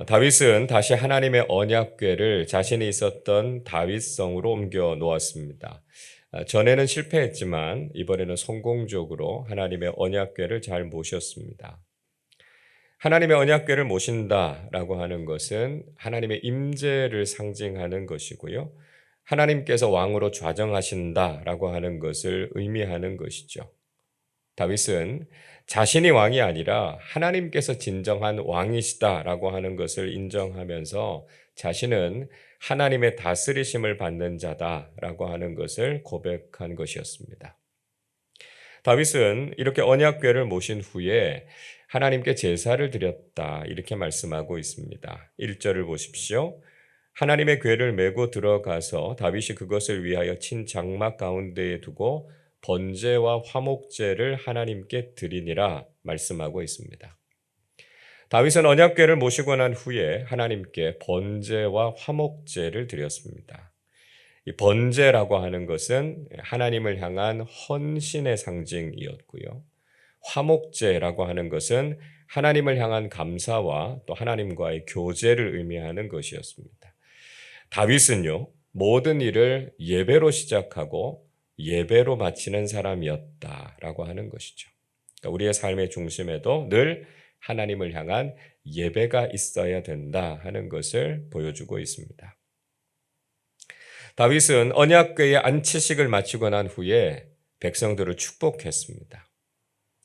다윗은 다시 하나님의 언약궤를 자신이 있었던 다윗성으로 옮겨 놓았습니다. 전에는 실패했지만 이번에는 성공적으로 하나님의 언약궤를 잘 모셨습니다. 하나님의 언약궤를 모신다라고 하는 것은 하나님의 임재를 상징하는 것이고요. 하나님께서 왕으로 좌정하신다라고 하는 것을 의미하는 것이죠. 다윗은 자신이 왕이 아니라 하나님께서 진정한 왕이시다라고 하는 것을 인정하면서 자신은 하나님의 다스리심을 받는 자다라고 하는 것을 고백한 것이었습니다. 다윗은 이렇게 언약궤를 모신 후에 하나님께 제사를 드렸다 이렇게 말씀하고 있습니다. 1절을 보십시오. 하나님의 궤를 메고 들어가서 다윗이 그것을 위하여 친 장막 가운데에 두고 번제와 화목제를 하나님께 드리니라 말씀하고 있습니다. 다윗은 언약궤를 모시고 난 후에 하나님께 번제와 화목제를 드렸습니다. 이 번제라고 하는 것은 하나님을 향한 헌신의 상징이었고요. 화목제라고 하는 것은 하나님을 향한 감사와 또 하나님과의 교제를 의미하는 것이었습니다. 다윗은요, 모든 일을 예배로 시작하고 예배로 마치는 사람이었다라고 하는 것이죠. 그러니까 우리의 삶의 중심에도 늘 하나님을 향한 예배가 있어야 된다 하는 것을 보여주고 있습니다. 다윗은 언약궤의 안치식을 마치고 난 후에 백성들을 축복했습니다.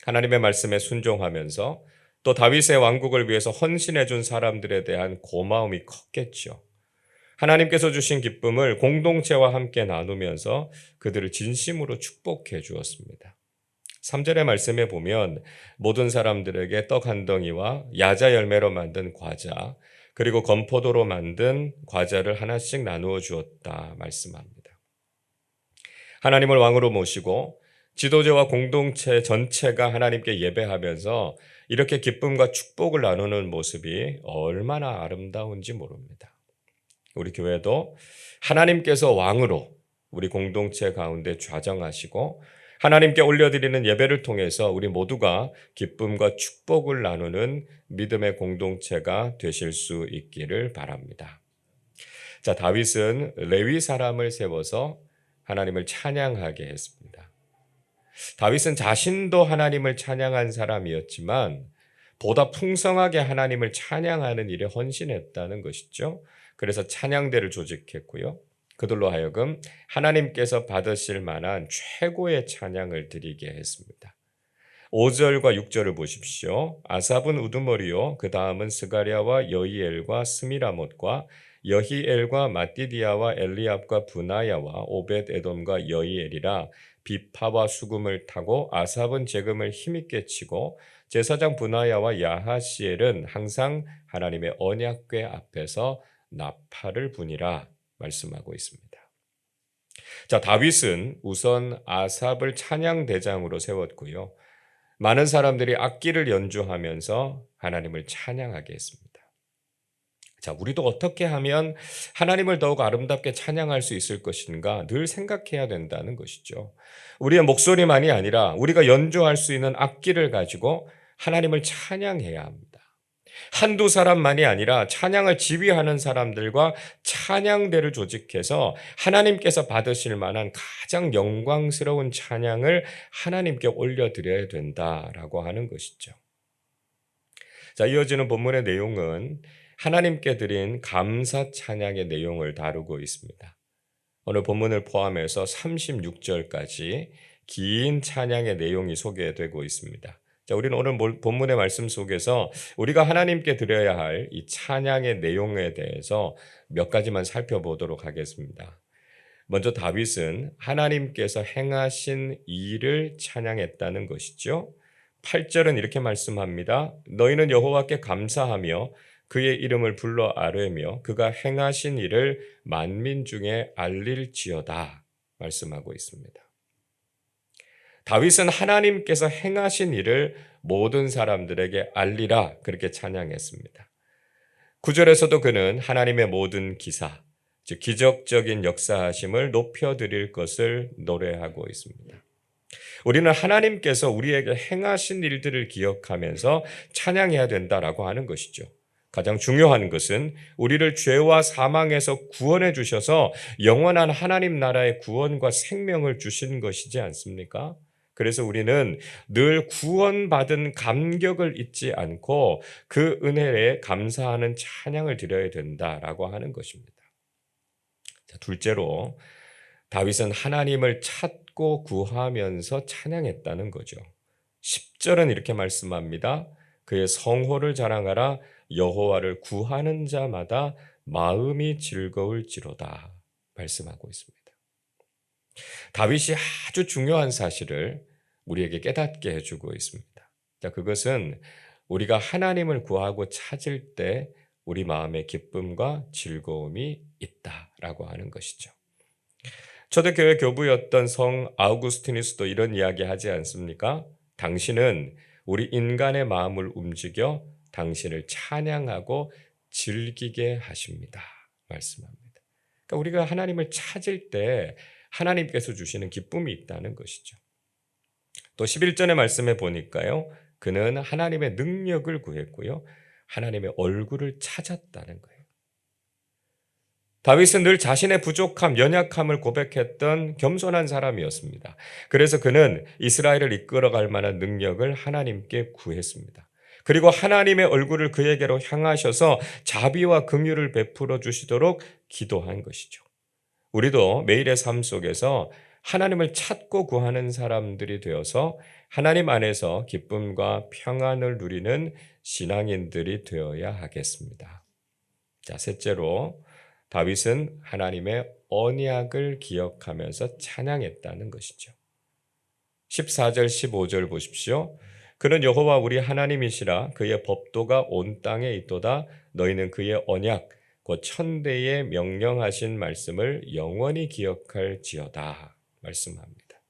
하나님의 말씀에 순종하면서 또 다윗의 왕국을 위해서 헌신해 준 사람들에 대한 고마움이 컸겠죠. 하나님께서 주신 기쁨을 공동체와 함께 나누면서 그들을 진심으로 축복해 주었습니다. 3절의 말씀에 보면 모든 사람들에게 떡 한 덩이와 야자 열매로 만든 과자 그리고 건포도로 만든 과자를 하나씩 나누어 주었다 말씀합니다. 하나님을 왕으로 모시고 지도자와 공동체 전체가 하나님께 예배하면서 이렇게 기쁨과 축복을 나누는 모습이 얼마나 아름다운지 모릅니다. 우리 교회도 하나님께서 왕으로 우리 공동체 가운데 좌정하시고 하나님께 올려드리는 예배를 통해서 우리 모두가 기쁨과 축복을 나누는 믿음의 공동체가 되실 수 있기를 바랍니다. 자, 다윗은 레위 사람을 세워서 하나님을 찬양하게 했습니다. 다윗은 자신도 하나님을 찬양한 사람이었지만 보다 풍성하게 하나님을 찬양하는 일에 헌신했다는 것이죠. 그래서 찬양대를 조직했고요. 그들로 하여금 하나님께서 받으실 만한 최고의 찬양을 드리게 했습니다. 5절과 6절을 보십시오. 아삽은 우두머리요. 그 다음은 스가랴와 여히엘과 스미라못과 여히엘과 마띠디아와 엘리압과 분하야와 오벳 에돔과 여히엘이라 비파와 수금을 타고 아삽은 재금을 힘있게 치고 제사장 분하야와 야하시엘은 항상 하나님의 언약궤 앞에서 나팔을 부니라 말씀하고 있습니다. 자, 다윗은 우선 아삽을 찬양 대장으로 세웠고요. 많은 사람들이 악기를 연주하면서 하나님을 찬양하게 했습니다. 자, 우리도 어떻게 하면 하나님을 더욱 아름답게 찬양할 수 있을 것인가 늘 생각해야 된다는 것이죠. 우리의 목소리만이 아니라 우리가 연주할 수 있는 악기를 가지고 하나님을 찬양해야 합니다. 한두 사람만이 아니라 찬양을 지휘하는 사람들과 찬양대를 조직해서 하나님께서 받으실 만한 가장 영광스러운 찬양을 하나님께 올려드려야 된다라고 하는 것이죠. 자, 이어지는 본문의 내용은 하나님께 드린 감사 찬양의 내용을 다루고 있습니다. 오늘 본문을 포함해서 36절까지 긴 찬양의 내용이 소개되고 있습니다. 자, 우리는 오늘 본문의 말씀 속에서 우리가 하나님께 드려야 할 이 찬양의 내용에 대해서 몇 가지만 살펴보도록 하겠습니다. 먼저 다윗은 하나님께서 행하신 일을 찬양했다는 것이죠. 8절은 이렇게 말씀합니다. 너희는 여호와께 감사하며 그의 이름을 불러 아뢰며 그가 행하신 일을 만민 중에 알릴지어다 말씀하고 있습니다. 다윗은 하나님께서 행하신 일을 모든 사람들에게 알리라 그렇게 찬양했습니다. 9절에서도 그는 하나님의 모든 기사, 즉 기적적인 역사하심을 높여드릴 것을 노래하고 있습니다. 우리는 하나님께서 우리에게 행하신 일들을 기억하면서 찬양해야 된다라고 하는 것이죠. 가장 중요한 것은 우리를 죄와 사망에서 구원해 주셔서 영원한 하나님 나라의 구원과 생명을 주신 것이지 않습니까? 그래서 우리는 늘 구원받은 감격을 잊지 않고 그 은혜에 감사하는 찬양을 드려야 된다라고 하는 것입니다. 자, 둘째로 다윗은 하나님을 찾고 구하면서 찬양했다는 거죠. 10절은 이렇게 말씀합니다. 그의 성호를 자랑하라. 여호와를 구하는 자마다 마음이 즐거울지로다 말씀하고 있습니다. 다윗이 아주 중요한 사실을 우리에게 깨닫게 해주고 있습니다. 자, 그것은 우리가 하나님을 구하고 찾을 때 우리 마음에 기쁨과 즐거움이 있다라고 하는 것이죠. 초대교회 교부였던 성 아우구스티누스도 이런 이야기 하지 않습니까? 당신은 우리 인간의 마음을 움직여 당신을 찬양하고 즐기게 하십니다. 말씀합니다. 그러니까 우리가 하나님을 찾을 때 하나님께서 주시는 기쁨이 있다는 것이죠. 또 11절의 말씀에 보니까요. 그는 하나님의 능력을 구했고요. 하나님의 얼굴을 찾았다는 거예요. 다윗은 늘 자신의 부족함, 연약함을 고백했던 겸손한 사람이었습니다. 그래서 그는 이스라엘을 이끌어갈 만한 능력을 하나님께 구했습니다. 그리고 하나님의 얼굴을 그에게로 향하셔서 자비와 긍휼을 베풀어 주시도록 기도한 것이죠. 우리도 매일의 삶 속에서 하나님을 찾고 구하는 사람들이 되어서 하나님 안에서 기쁨과 평안을 누리는 신앙인들이 되어야 하겠습니다. 자, 셋째로 다윗은 하나님의 언약을 기억하면서 찬양했다는 것이죠. 14절 15절 보십시오. 그는 여호와 우리 하나님이시라. 그의 법도가 온 땅에 있도다. 너희는 그의 언약 곧 천대에 명령하신 말씀을 영원히 기억할지어다 말씀합니다.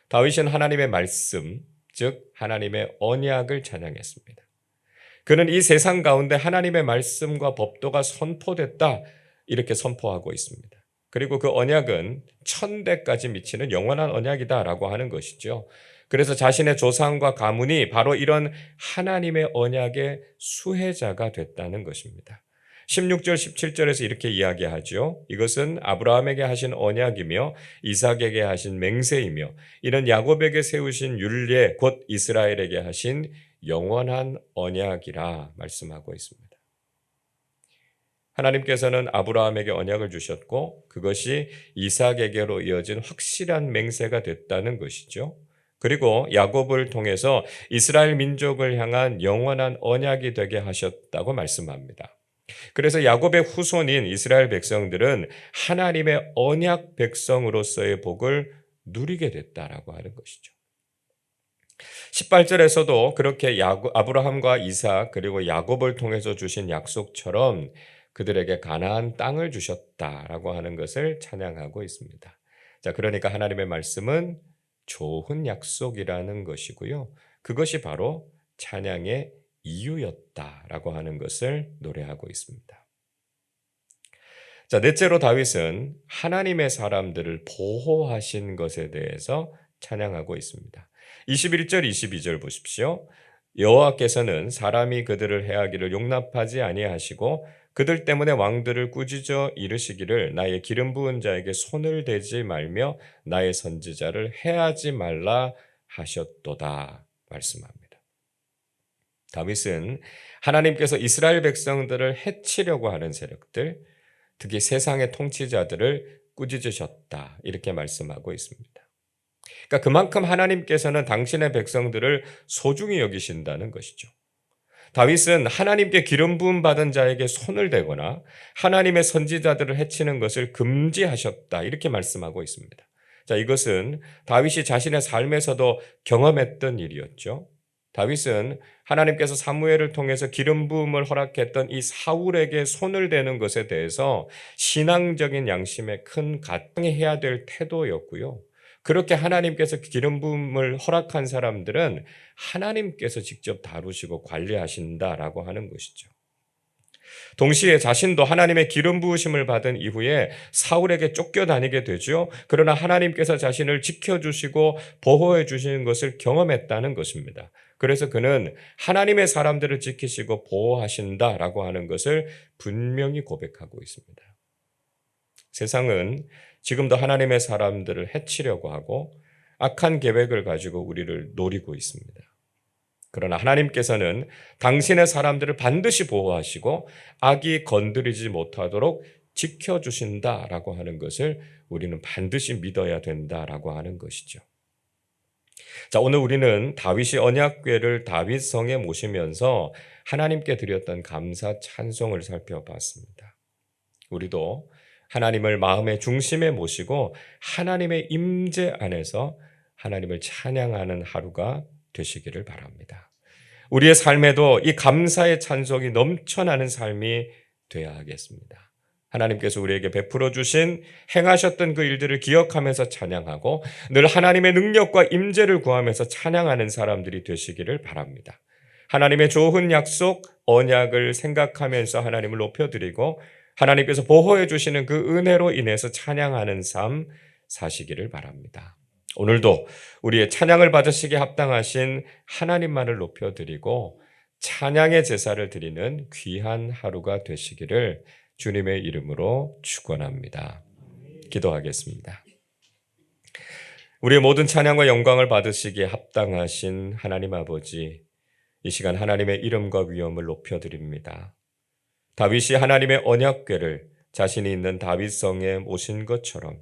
다윗은 하나님의 말씀, 즉 하나님의 언약을 찬양했습니다. 그는 이 세상 가운데 하나님의 말씀과 법도가 선포됐다 이렇게 선포하고 있습니다. 그리고 그 언약은 천대까지 미치는 영원한 언약이다라고 하는 것이죠. 그래서 자신의 조상과 가문이 바로 이런 하나님의 언약의 수혜자가 됐다는 것입니다. 16절 17절에서 이렇게 이야기하죠. 이것은 아브라함에게 하신 언약이며 이삭에게 하신 맹세이며 이는 야곱에게 세우신 율례 곧 이스라엘에게 하신 영원한 언약이라 말씀하고 있습니다. 하나님께서는 아브라함에게 언약을 주셨고 그것이 이삭에게로 이어진 확실한 맹세가 됐다는 것이죠. 그리고 야곱을 통해서 이스라엘 민족을 향한 영원한 언약이 되게 하셨다고 말씀합니다. 그래서 야곱의 후손인 이스라엘 백성들은 하나님의 언약 백성으로서의 복을 누리게 됐다라고 하는 것이죠. 18절에서도 그렇게 아브라함과 이삭 그리고 야곱을 통해서 주신 약속처럼 그들에게 가나안 땅을 주셨다라고 하는 것을 찬양하고 있습니다. 자, 그러니까 하나님의 말씀은 좋은 약속이라는 것이고요. 그것이 바로 찬양의 이유였다라고 하는 것을 노래하고 있습니다. 자, 넷째로 다윗은 하나님의 사람들을 보호하신 것에 대해서 찬양하고 있습니다. 21절 22절 보십시오. 여호와께서는 사람이 그들을 해하기를 용납하지 아니하시고 그들 때문에 왕들을 꾸짖어 이르시기를 나의 기름 부은 자에게 손을 대지 말며 나의 선지자를 해하지 말라 하셨도다 말씀합니다. 다윗은 하나님께서 이스라엘 백성들을 해치려고 하는 세력들, 특히 세상의 통치자들을 꾸짖으셨다 이렇게 말씀하고 있습니다. 그러니까 그만큼 하나님께서는 당신의 백성들을 소중히 여기신다는 것이죠. 다윗은 하나님께 기름 부음 받은 자에게 손을 대거나 하나님의 선지자들을 해치는 것을 금지하셨다 이렇게 말씀하고 있습니다. 자, 이것은 다윗이 자신의 삶에서도 경험했던 일이었죠. 다윗은 하나님께서 사무엘을 통해서 기름 부음을 허락했던 이 사울에게 손을 대는 것에 대해서 신앙적인 양심에 큰 가증해야 될 태도였고요. 그렇게 하나님께서 기름 부음을 허락한 사람들은 하나님께서 직접 다루시고 관리하신다라고 하는 것이죠. 동시에 자신도 하나님의 기름 부으심을 받은 이후에 사울에게 쫓겨다니게 되죠. 그러나 하나님께서 자신을 지켜주시고 보호해 주시는 것을 경험했다는 것입니다. 그래서 그는 하나님의 사람들을 지키시고 보호하신다라고 하는 것을 분명히 고백하고 있습니다. 세상은 지금도 하나님의 사람들을 해치려고 하고 악한 계획을 가지고 우리를 노리고 있습니다. 그러나 하나님께서는 당신의 사람들을 반드시 보호하시고 악이 건드리지 못하도록 지켜주신다라고 하는 것을 우리는 반드시 믿어야 된다라고 하는 것이죠. 자, 오늘 우리는 다윗이 언약궤를 다윗성에 모시면서 하나님께 드렸던 감사 찬송을 살펴봤습니다. 우리도 하나님을 마음의 중심에 모시고 하나님의 임재 안에서 하나님을 찬양하는 하루가 되시기를 바랍니다. 우리의 삶에도 이 감사의 찬송이 넘쳐나는 삶이 되어야 하겠습니다. 하나님께서 우리에게 베풀어 주신 행하셨던 그 일들을 기억하면서 찬양하고 늘 하나님의 능력과 임재를 구하면서 찬양하는 사람들이 되시기를 바랍니다. 하나님의 좋은 약속, 언약을 생각하면서 하나님을 높여드리고 하나님께서 보호해 주시는 그 은혜로 인해서 찬양하는 삶 사시기를 바랍니다. 오늘도 우리의 찬양을 받으시기에 합당하신 하나님만을 높여드리고 찬양의 제사를 드리는 귀한 하루가 되시기를 주님의 이름으로 축원합니다. 기도하겠습니다. 우리의 모든 찬양과 영광을 받으시기에 합당하신 하나님 아버지, 이 시간 하나님의 이름과 위엄을 높여드립니다. 다윗이 하나님의 언약궤를 자신이 있는 다윗성에 모신 것처럼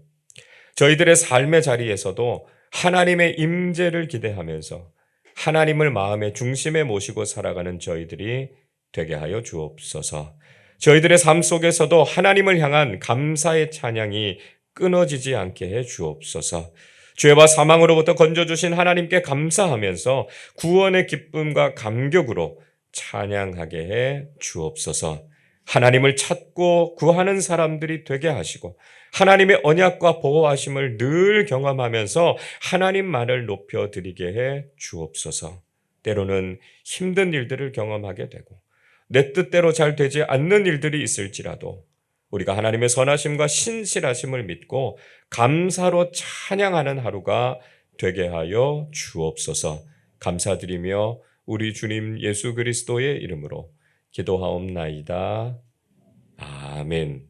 저희들의 삶의 자리에서도 하나님의 임재를 기대하면서 하나님을 마음의 중심에 모시고 살아가는 저희들이 되게 하여 주옵소서. 저희들의 삶 속에서도 하나님을 향한 감사의 찬양이 끊어지지 않게 해 주옵소서. 죄와 사망으로부터 건져주신 하나님께 감사하면서 구원의 기쁨과 감격으로 찬양하게 해 주옵소서. 하나님을 찾고 구하는 사람들이 되게 하시고 하나님의 언약과 보호하심을 늘 경험하면서 하나님만을 높여드리게 해 주옵소서. 때로는 힘든 일들을 경험하게 되고 내 뜻대로 잘 되지 않는 일들이 있을지라도 우리가 하나님의 선하심과 신실하심을 믿고 감사로 찬양하는 하루가 되게 하여 주옵소서. 감사드리며 우리 주님 예수 그리스도의 이름으로 기도하옵나이다. 아멘.